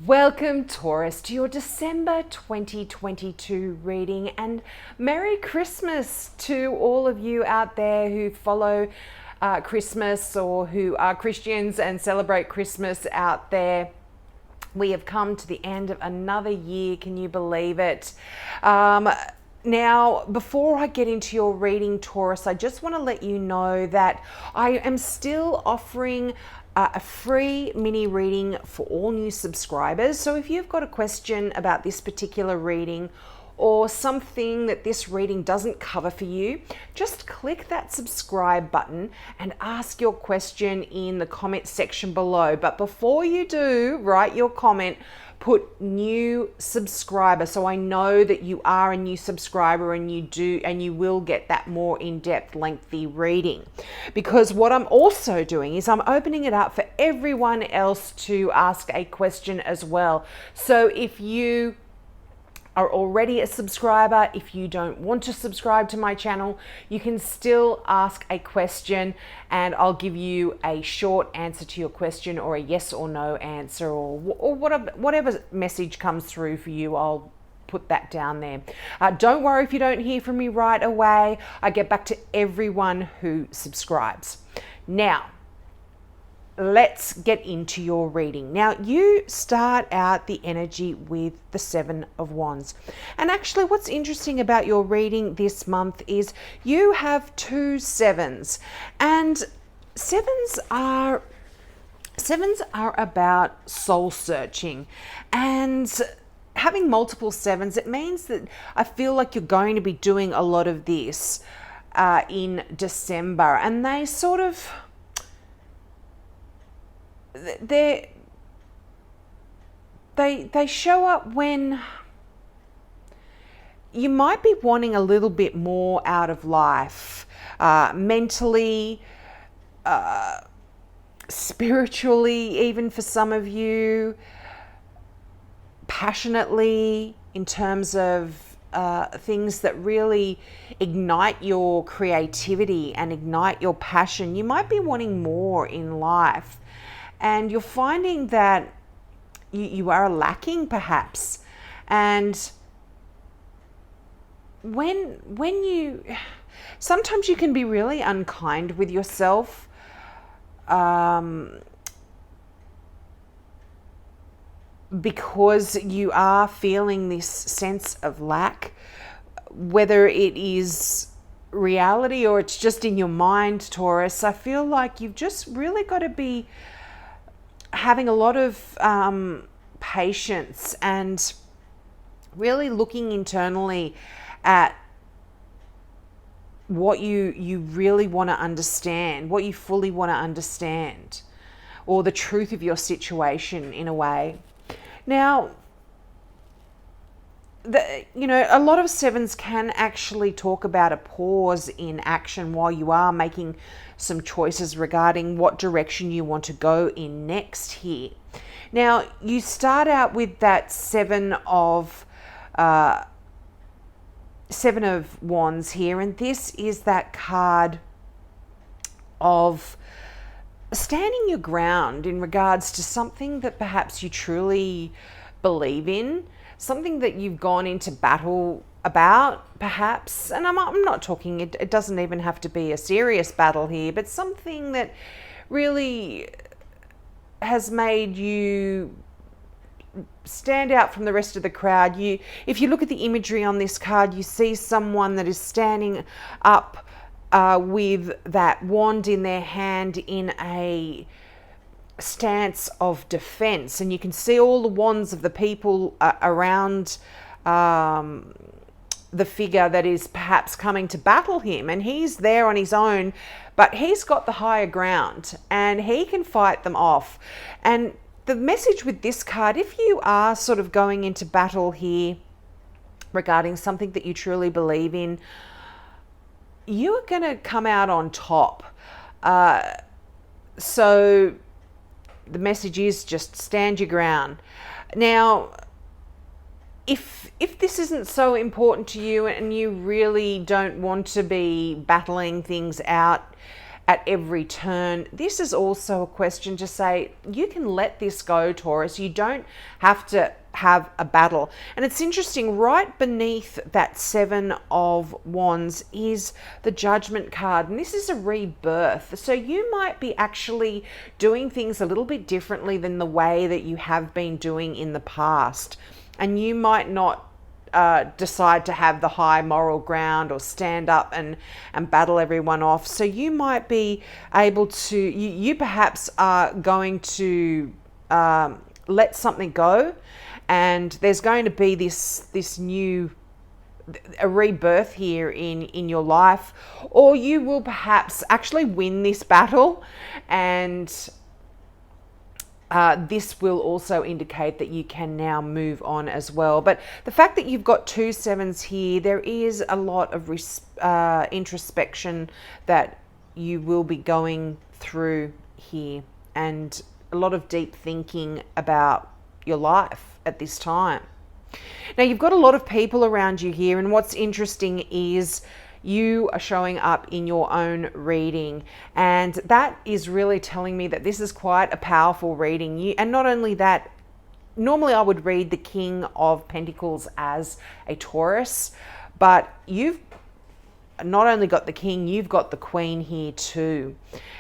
Welcome, Taurus, to your December 2022 reading, and Merry Christmas to all of you out there who follow Christmas or who are Christians and celebrate Christmas out there. We have come to the end of another year. Can you believe it? Now, before I get into your reading, Taurus, I just want to let you know that I am still offering a free mini reading for all new subscribers. So if you've got a question about this particular reading or something that this reading doesn't cover for you, just click that subscribe button and ask your question in the comment section below. But before you do, write your comment, put new subscriber, so I know that you are a new subscriber and you will get that more in-depth, lengthy reading. Because what I'm also doing is I'm opening it up for everyone else to ask a question as well. So if you are already a subscriber, if you don't want to subscribe to my channel, you can still ask a question and I'll give you a short answer to your question, or a yes or no answer, or whatever message comes through for you. I'll put that down there. Don't worry if you don't hear from me right away. I get back to everyone who subscribes. Now, let's get into your reading. Now, you start out the energy with the Seven of Wands. And actually, what's interesting about your reading this month is you have two sevens. And sevens are about soul searching. And having multiple sevens, it means that I feel like you're going to be doing a lot of this in December. And they sort of... They show up when you might be wanting a little bit more out of life, mentally, spiritually, even for some of you, passionately, in terms of things that really ignite your creativity and ignite your passion. You might be wanting more in life. And you're finding that you are lacking, perhaps. And when you... Sometimes you can be really unkind with yourself. Because you are feeling this sense of lack, whether it is reality or it's just in your mind, Taurus. I feel like you've just really got to be having a lot of patience and really looking internally at what you really want to understand, what you fully want to understand, or the truth of your situation in a way. Now, a lot of sevens can actually talk about a pause in action while you are making some choices regarding what direction you want to go in next here. Now, you start out with that Seven of Wands here, and this is that card of standing your ground in regards to something that perhaps you truly believe in, something that you've gone into battle about, perhaps. And I'm not talking, it doesn't even have to be a serious battle here, but something that really has made you stand out from the rest of the crowd. If you look at the imagery on this card, you see someone that is standing up with that wand in their hand in a stance of defense, and you can see all the wands of the people around the figure that is perhaps coming to battle him, and he's there on his own, but he's got the higher ground and he can fight them off. And the message with this card, if you are sort of going into battle here regarding something that you truly believe in, you are going to come out on top. So the message is just stand your ground. Now, if this isn't so important to you and you really don't want to be battling things out at every turn. This is also a question to say, you can let this go, Taurus. You don't have to have a battle. And it's interesting, right beneath that Seven of Wands is the Judgment card, and this is a rebirth. So you might be actually doing things a little bit differently than the way that you have been doing in the past, and you might not decide to have the high moral ground or stand up and battle everyone off. So you might be able to, you perhaps are going to let something go, and there's going to be this new, a rebirth here in your life, or you will perhaps actually win this battle, and this will also indicate that you can now move on as well. But the fact that you've got 2 sevens here, there is a lot of introspection that you will be going through here, and a lot of deep thinking about your life at this time. Now, you've got a lot of people around you here, and what's interesting is you are showing up in your own reading, and that is really telling me that this is quite a powerful reading. And not only that, normally I would read the King of Pentacles as a Taurus, but you've not only got the King, you've got the Queen here too,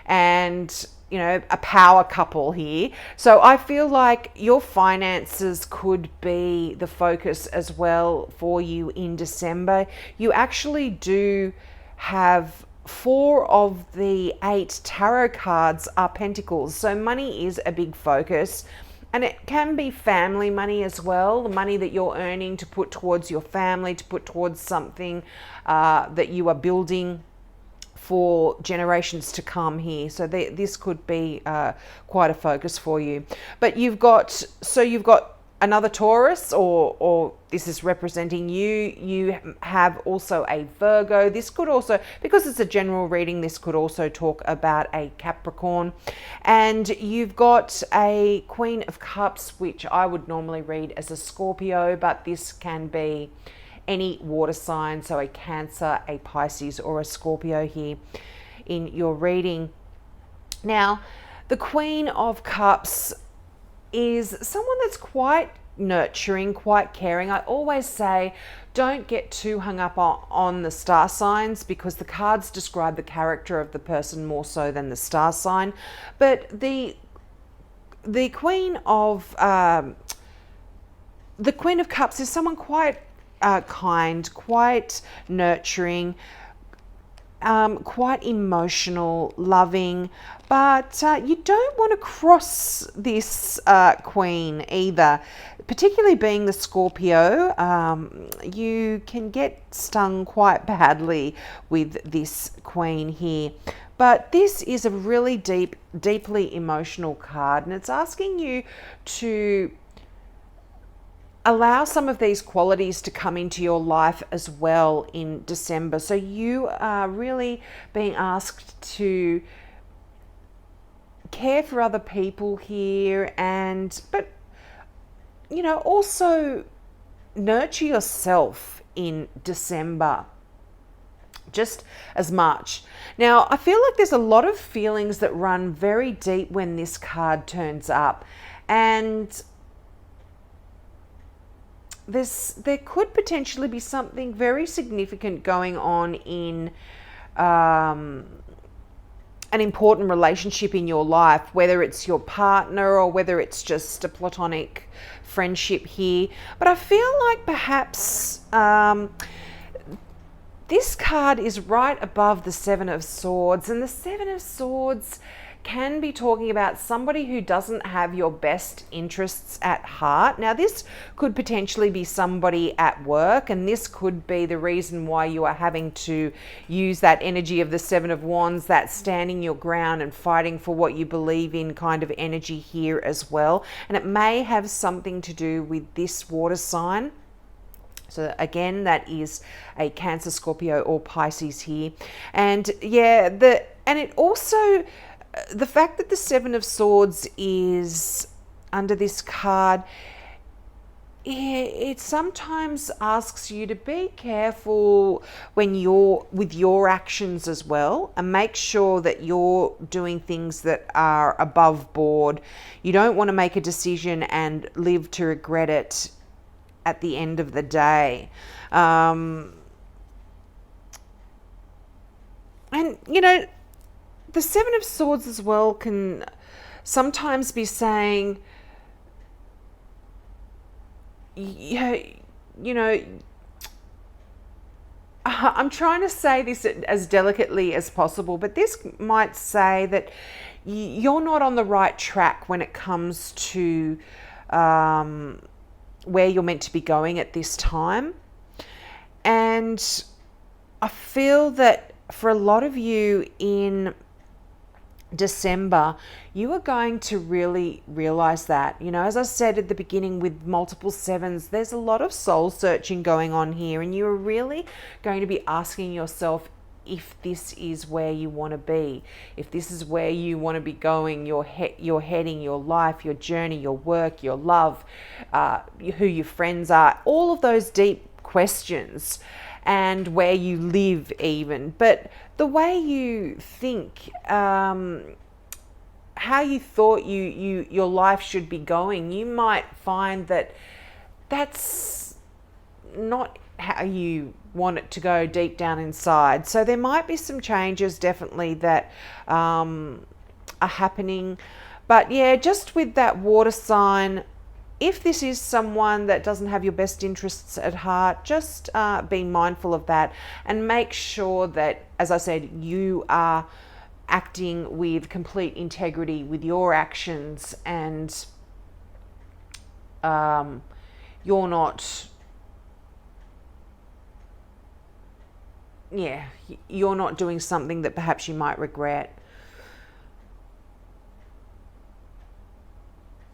and you know, a power couple here. So I feel like your finances could be the focus as well for you in December. You actually do have 4 of the 8 tarot cards are pentacles. So money is a big focus, and it can be family money as well, the money that you're earning to put towards your family, to put towards something that you are building for generations to come here. So this could be quite a focus for you. But you've got another Taurus, or this is representing you. You have also a Virgo. This could also, because it's a general reading, this could also talk about a Capricorn. And you've got a Queen of Cups, which I would normally read as a Scorpio, but this can be any water sign, so a Cancer, a Pisces, or a Scorpio here in your reading. Now, the Queen of Cups is someone that's quite nurturing, quite caring. I always say, don't get too hung up on the star signs, because the cards describe the character of the person more so than the star sign. But the Queen of Cups is someone quite kind, quite nurturing, quite emotional, loving, but you don't want to cross this Queen either. Particularly being the Scorpio, you can get stung quite badly with this Queen here. But this is a really deeply emotional card, and it's asking you to allow some of these qualities to come into your life as well in December. So you are really being asked to care for other people here, but you know, also nurture yourself in December just as much. Now, I feel like there's a lot of feelings that run very deep when this card turns up, and there could potentially be something very significant going on in an important relationship in your life, whether it's your partner or whether it's just a platonic friendship here. But I feel like perhaps this card is right above the Seven of Swords, and the Seven of Swords can be talking about somebody who doesn't have your best interests at heart. Now, this could potentially be somebody at work, and this could be the reason why you are having to use that energy of the Seven of Wands, that standing your ground and fighting for what you believe in kind of energy here as well. And it may have something to do with this water sign. So again, that is a Cancer, Scorpio, or Pisces here. And yeah, and it also, the fact that the Seven of Swords is under this card, it sometimes asks you to be careful when you're with your actions as well, and make sure that you're doing things that are above board. You don't want to make a decision and live to regret it at the end of the day. And the Seven of Swords as well can sometimes be saying, yeah, I'm trying to say this as delicately as possible, but this might say that you're not on the right track when it comes to where you're meant to be going at this time. And I feel that for a lot of you in December, you are going to really realize that. As I said at the beginning, with multiple sevens, there's a lot of soul searching going on here, and you're really going to be asking yourself if this is where you want to be, if this is where you want to be going, your heading, your life, your journey, your work, your love, who your friends are, all of those deep questions, and where you live even. But the way you think, how you thought your life should be going, you might find that that's not how you want it to go deep down inside. So there might be some changes definitely that are happening. But yeah, just with that water sign, if this is someone that doesn't have your best interests at heart, just be mindful of that, and make sure that, as I said, you are acting with complete integrity with your actions, and you're not doing something that perhaps you might regret.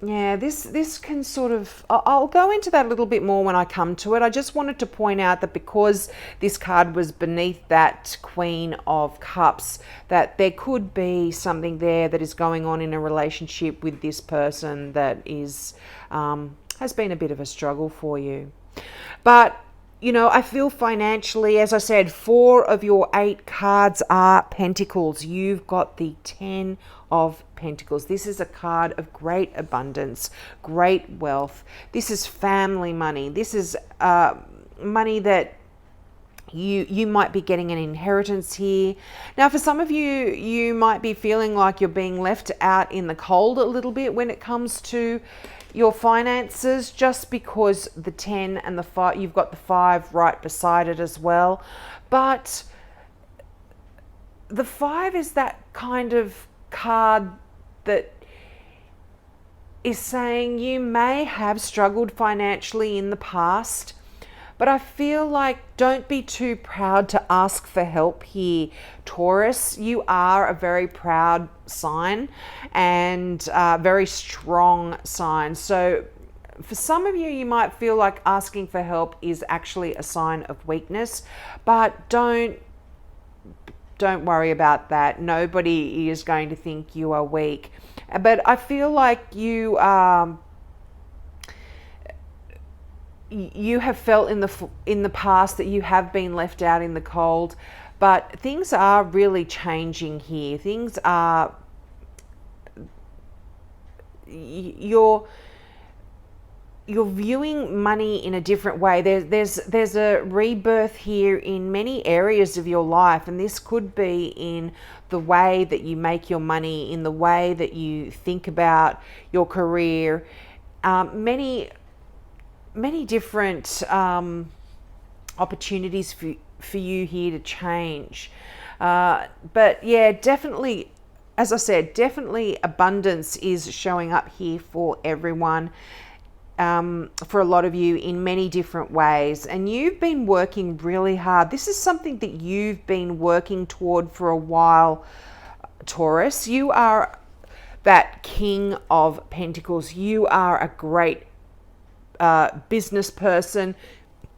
Yeah, this can sort of, I'll go into that a little bit more when I come to it. I just wanted to point out that because this card was beneath that Queen of Cups, that there could be something there that is going on in a relationship with this person that is has been a bit of a struggle for you. But I feel financially, as I said, 4 of your 8 cards are Pentacles. You've got the 10 of Pentacles. This is a card of great abundance, great wealth. This is family money. This is money that you might be getting an inheritance here. Now, for some of you, you might be feeling like you're being left out in the cold a little bit when it comes to your finances, just because the 10 and the 5, you've got the 5 right beside it as well. But the 5 is that kind of card that is saying you may have struggled financially in the past, but I feel like don't be too proud to ask for help here, Taurus. You are a very proud sign and very strong sign. So for some of you, you might feel like asking for help is actually a sign of weakness, but don't worry about that. Nobody is going to think you are weak. But I feel like you have felt in the past that you have been left out in the cold, but things are really changing here. Things are, you're viewing money in a different way. There's a rebirth here in many areas of your life, and this could be in the way that you make your money, in the way that you think about your career. Many different opportunities for you here to change. But yeah, definitely, as I said, definitely abundance is showing up here for everyone. For a lot of you in many different ways, and you've been working really hard. This is something that you've been working toward for a while, Taurus. You are that King of Pentacles. You are a great business person.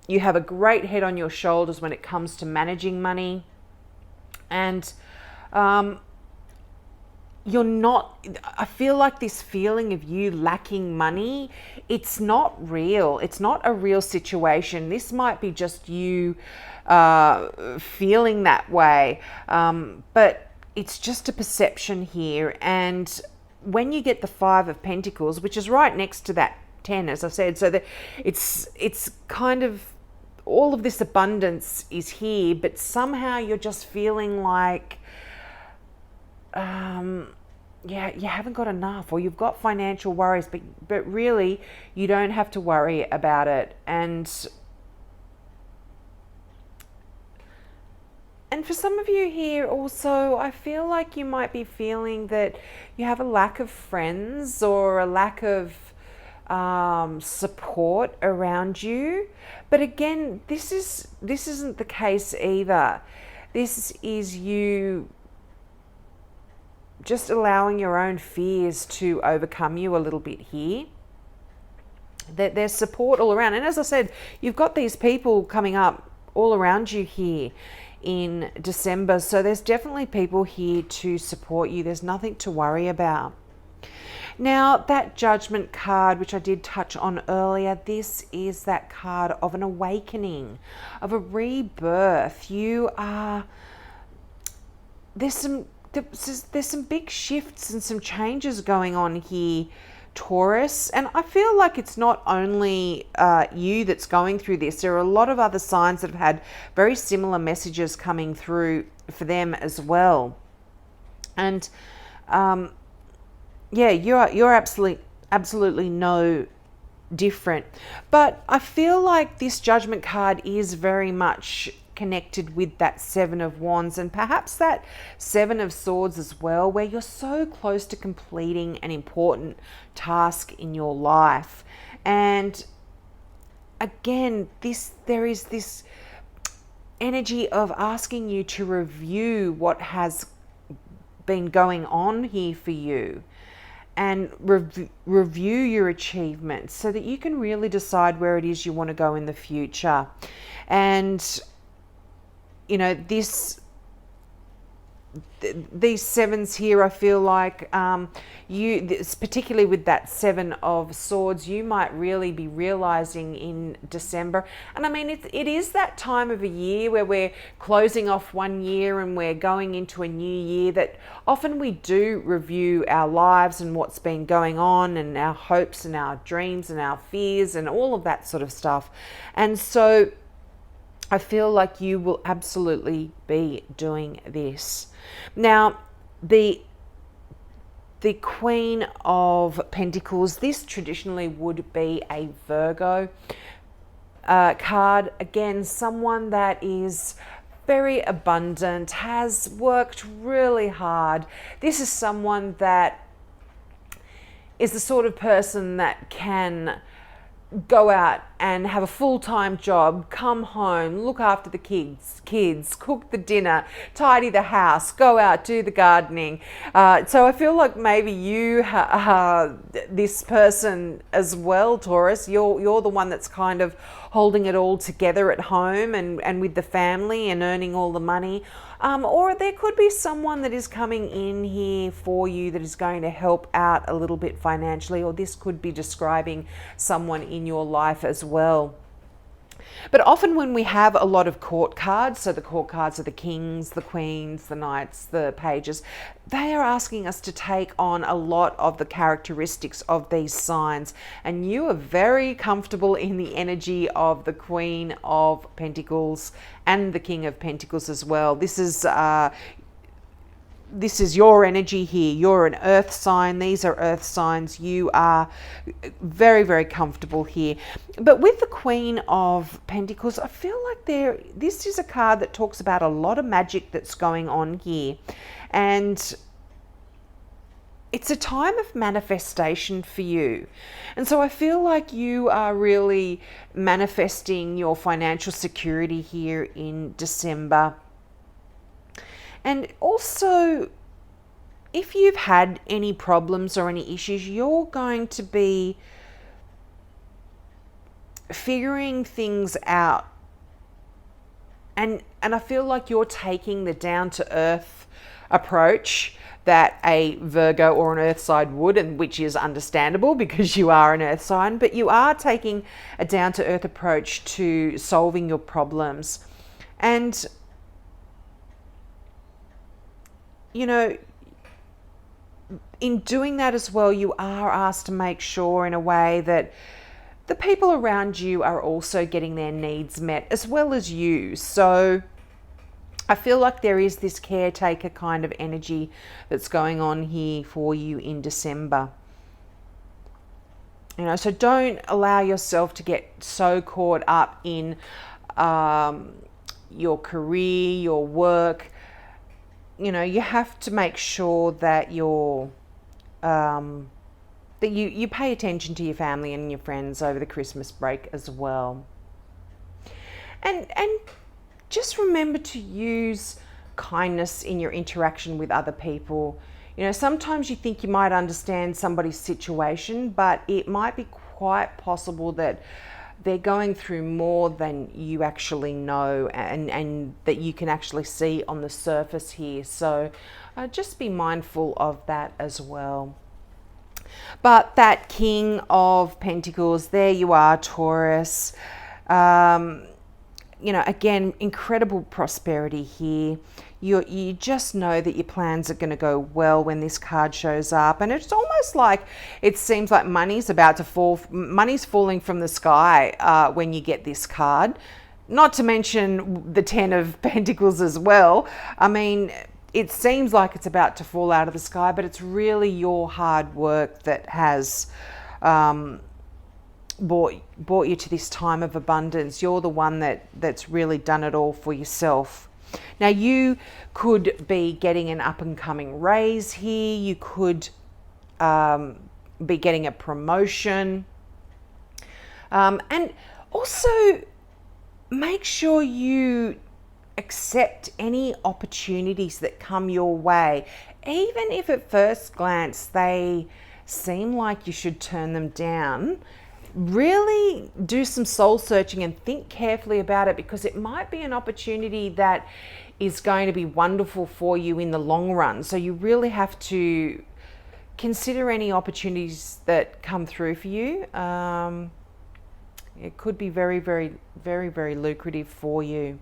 You have a great head on your shoulders when it comes to managing money, and you're not, I feel like this feeling of you lacking money, it's not real. It's not a real situation. This might be just you feeling that way. But it's just a perception here. And when you get the Five of Pentacles, which is right next to that 10, as I said, so that it's kind of, all of this abundance is here, but somehow you're just feeling like, yeah, you haven't got enough, or you've got financial worries, but really you don't have to worry about it. And for some of you here also, I feel like you might be feeling that you have a lack of friends or a lack of support around you. But again, this isn't the case either. This is you just allowing your own fears to overcome you a little bit here. That there's support all around. And as I said, you've got these people coming up all around you here in December. So there's definitely people here to support you. There's nothing to worry about. Now, that Judgment card, which I did touch on earlier, this is that card of an awakening, of a rebirth. There's some big shifts and some changes going on here, Taurus. And I feel like it's not only you that's going through this. There are a lot of other signs that have had very similar messages coming through for them as well. And yeah, you're absolutely no different. But I feel like this Judgment card is very much connected with that Seven of Wands, and perhaps that Seven of Swords as well, where you're so close to completing an important task in your life. And again, there is this energy of asking you to review what has been going on here for you, and review your achievements so that you can really decide where it is you want to go in the future. And you know, these sevens here, I feel like particularly with that Seven of Swords, you might really be realizing in December. And I mean, it is that time of a year where we're closing off one year and we're going into a new year, that often we do review our lives and what's been going on, and our hopes and our dreams and our fears and all of that sort of stuff. And so I feel like you will absolutely be doing this. Now, the Queen of Pentacles, this traditionally would be a Virgo card. Again, someone that is very abundant, has worked really hard. This is someone that is the sort of person that can go out and have a full-time job, come home, look after the kids, cook the dinner, tidy the house, go out, do the gardening. So I feel like maybe you are this person as well, Taurus. You're the one that's kind of holding it all together at home and with the family and earning all the money. Or there could be someone that is coming in here for you that is going to help out a little bit financially, or this could be describing someone in your life as well. But often when we have a lot of court cards, so the court cards are the kings, the queens, the knights, the pages, they are asking us to take on a lot of the characteristics of these signs. And you are very comfortable in the energy of the Queen of Pentacles and the King of Pentacles as well. This is your energy here. You're an earth sign. These are earth signs. You are very, very comfortable here. But with the Queen of Pentacles, I feel like this is a card that talks about a lot of magic that's going on here. And it's a time of manifestation for you. And so I feel like you are really manifesting your financial security here in December. And also, if you've had any problems or any issues, you're going to be figuring things out. And I feel like you're taking the down-to-earth approach that a Virgo or an earth sign would, and which is understandable because you are an earth sign, but you are taking a down to earth approach to solving your problems. And, you know, in doing that as well, you are asked to make sure in a way that the people around you are also getting their needs met as well as you. So I feel like there is this caretaker kind of energy that's going on here for you in December. You know, so don't allow yourself to get so caught up in your career, your work. You know, you have to make sure that you're that you pay attention to your family and your friends over the Christmas break as well. And just remember to use kindness in your interaction with other people. You know, sometimes you think you might understand somebody's situation, but it might be quite possible that they're going through more than you actually know, and that you can actually see on the surface here. So just be mindful of that as well. But that King of Pentacles, there you are, Taurus. You know, again, incredible prosperity here. You just know that your plans are going to go well when this card shows up. And it's almost like it seems like money's about to fall. Money's falling from the sky when you get this card. Not to mention the 10 of Pentacles as well. I mean, it seems like it's about to fall out of the sky, but it's really your hard work that has brought you to this time of abundance. You're the one that's really done it all for yourself. Now, you could be getting an up and coming raise here. You could be getting a promotion. And also make sure you accept any opportunities that come your way, even if at first glance they seem like you should turn them down. Really do some soul searching and think carefully about it, because it might be an opportunity that is going to be wonderful for you in the long run. So you really have to consider any opportunities that come through for you. It could be very, very, very, very lucrative for you.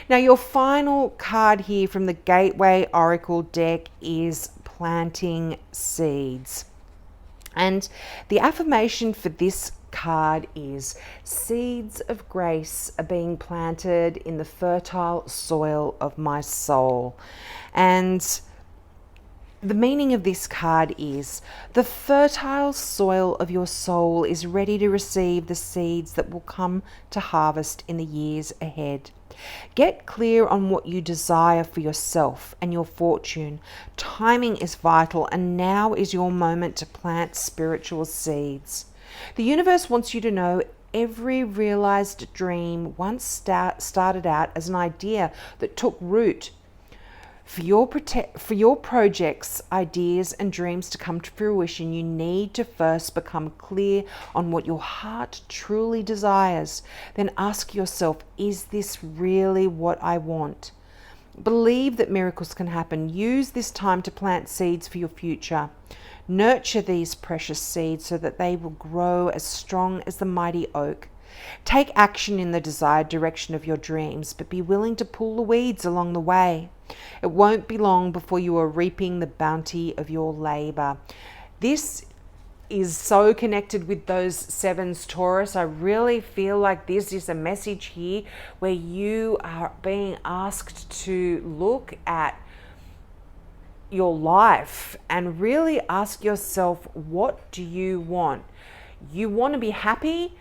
Now, your final card here from the Gateway Oracle deck is planting seeds. And the affirmation for this card is: seeds of grace are being planted in the fertile soil of my soul. And the meaning of this card is: the fertile soil of your soul is ready to receive the seeds that will come to harvest in the years ahead. Get clear on what you desire for yourself and your fortune. Timing is vital, and now is your moment to plant spiritual seeds. The universe wants you to know every realized dream once started out as an idea that took root. For your projects, ideas, and dreams to come to fruition, you need to first become clear on what your heart truly desires. Then ask yourself, is this really what I want? Believe that miracles can happen. Use this time to plant seeds for your future. Nurture these precious seeds so that they will grow as strong as the mighty oak. Take action in the desired direction of your dreams, but be willing to pull the weeds along the way. It won't be long before you are reaping the bounty of your labor. This is so connected with those sevens, Taurus. I really feel like this is a message here where you are being asked to look at your life and really ask yourself, what do you want? You want to be happy.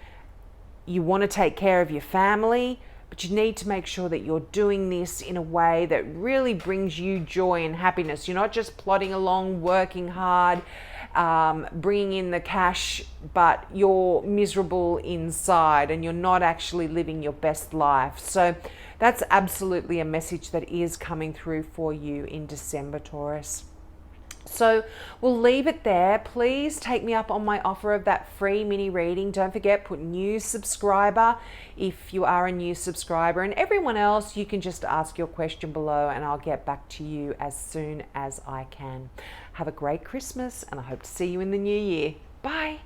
You want to take care of your family, but you need to make sure that you're doing this in a way that really brings you joy and happiness. You're not just plodding along, working hard, bringing in the cash, but you're miserable inside and you're not actually living your best life. So that's absolutely a message that is coming through for you in December, Taurus. So we'll leave it there. Please take me up on my offer of that free mini reading. Don't forget, put new subscriber if you are a new subscriber, and everyone else, you can just ask your question below and I'll get back to you as soon as I can. Have a great Christmas and I hope to see you in the new year. Bye.